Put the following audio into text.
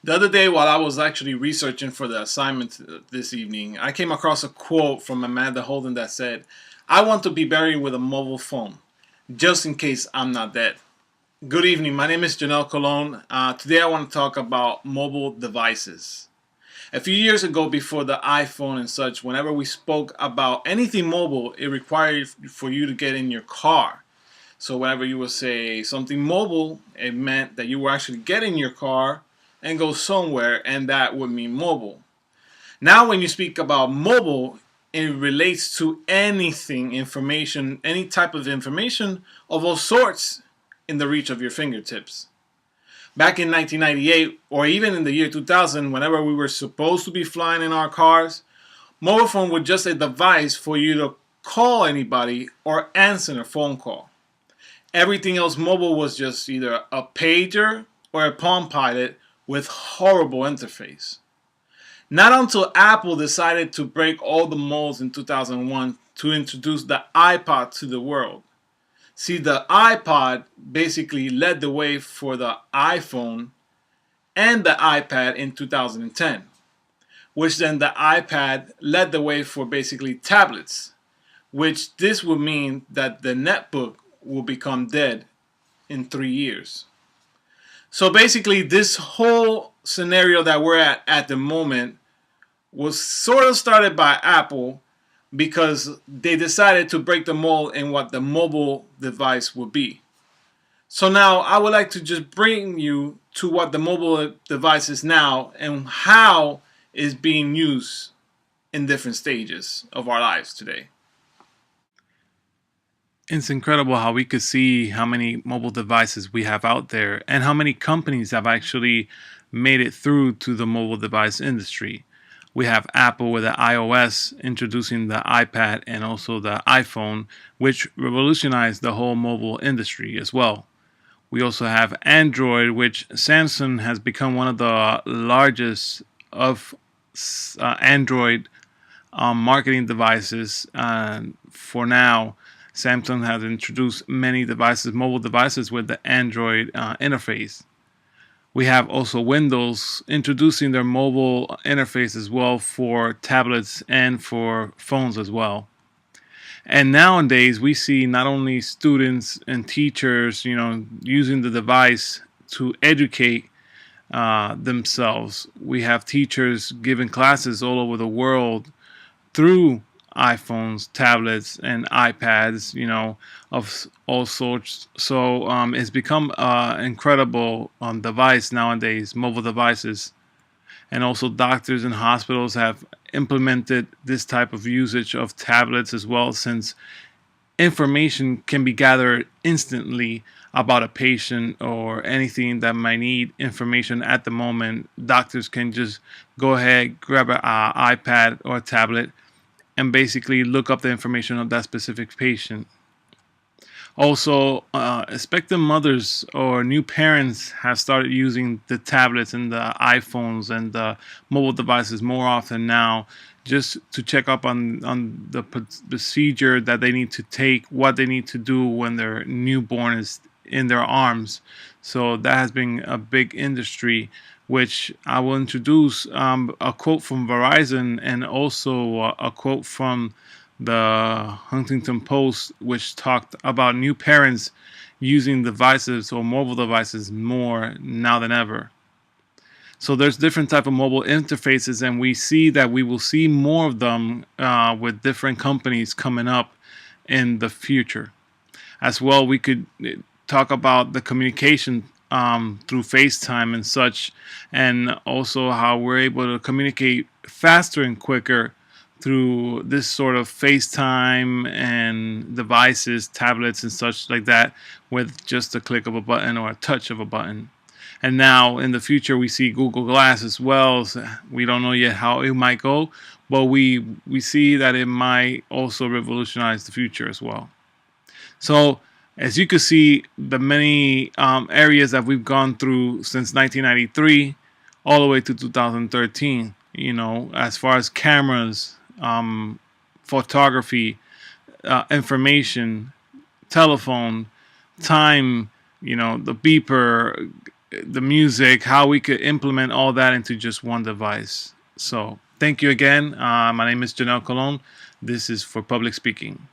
The other day, while I was actually researching for the assignment this evening, I came across a quote from Amanda Holden that said, "I want to be buried with a mobile phone, just in case I'm not dead." Good evening. My name is Janelle Colon. Today, I want to talk about mobile devices. A few years ago, before the iPhone and such, whenever we spoke about anything mobile, it required for you to get in your car. So whenever you would say something mobile, it meant that you were actually getting your car and go somewhere, and that would mean mobile. Now, when you speak about mobile, it relates to anything, information, any type of information of all sorts in the reach of your fingertips. Back in 1998, or even in the year 2000, whenever we were supposed to be flying in our cars, mobile phone was just a device for you to call anybody or answer a phone call. Everything else mobile was just either a pager or a Palm Pilot with horrible interface. Not until Apple decided to break all the molds in 2001 to introduce the iPod to the world. See, the iPod basically led the way for the iPhone and the iPad in 2010, which then the iPad led the way for basically tablets, which this would mean that the netbook will become dead in 3 years. So basically, this whole scenario that we're at the moment was sort of started by Apple because they decided to break the mold in what the mobile device would be. So now I would like to just bring you to what the mobile device is now and how it's being used in different stages of our lives today. It's incredible how we could see how many mobile devices we have out there and how many companies have actually made it through to the mobile device industry. We have Apple with the iOS introducing the iPad and also the iPhone, which revolutionized the whole mobile industry as well. We also have Android, which Samsung has become one of the largest of Android marketing devices. For now, Samsung has introduced many devices, mobile devices with the Android interface. We have also Windows introducing their mobile interface as well for tablets and for phones as well. And nowadays, we see not only students and teachers, using the device to educate themselves. We have teachers giving classes all over the world through iPhones, tablets, and iPads, of all sorts. So it's become an incredible device nowadays, mobile devices. And also, doctors and hospitals have implemented this type of usage of tablets as well, since information can be gathered instantly about a patient or anything that might need information at the moment. Doctors can just go ahead, grab an iPad or a tablet, and basically look up the information of that specific patient. Also, expectant mothers or new parents have started using the tablets and the iPhones and the mobile devices more often now, just to check up on the procedure that they need to take, what they need to do when their newborn is in their arms. So that has been a big industry, which I will introduce a quote from Verizon and also a quote from the Huntington Post, which talked about new parents using devices or mobile devices more now than ever. So there's different type of mobile interfaces, and we see that we will see more of them with different companies coming up in the future. As well, we could talk about the communication through FaceTime and such, and also how we're able to communicate faster and quicker through this sort of FaceTime and devices, tablets, and such like that, with just a click of a button or a touch of a button. And now in the future, we see Google Glass as well. So we don't know yet how it might go, but we see that it might also revolutionize the future as well. So as you can see, the many areas that we've gone through since 1993 all the way to 2013, as far as cameras, photography, information, telephone, time, the beeper, the music, how we could implement all that into just one device. So thank you again. My name is Janelle Colon. This is for Public Speaking.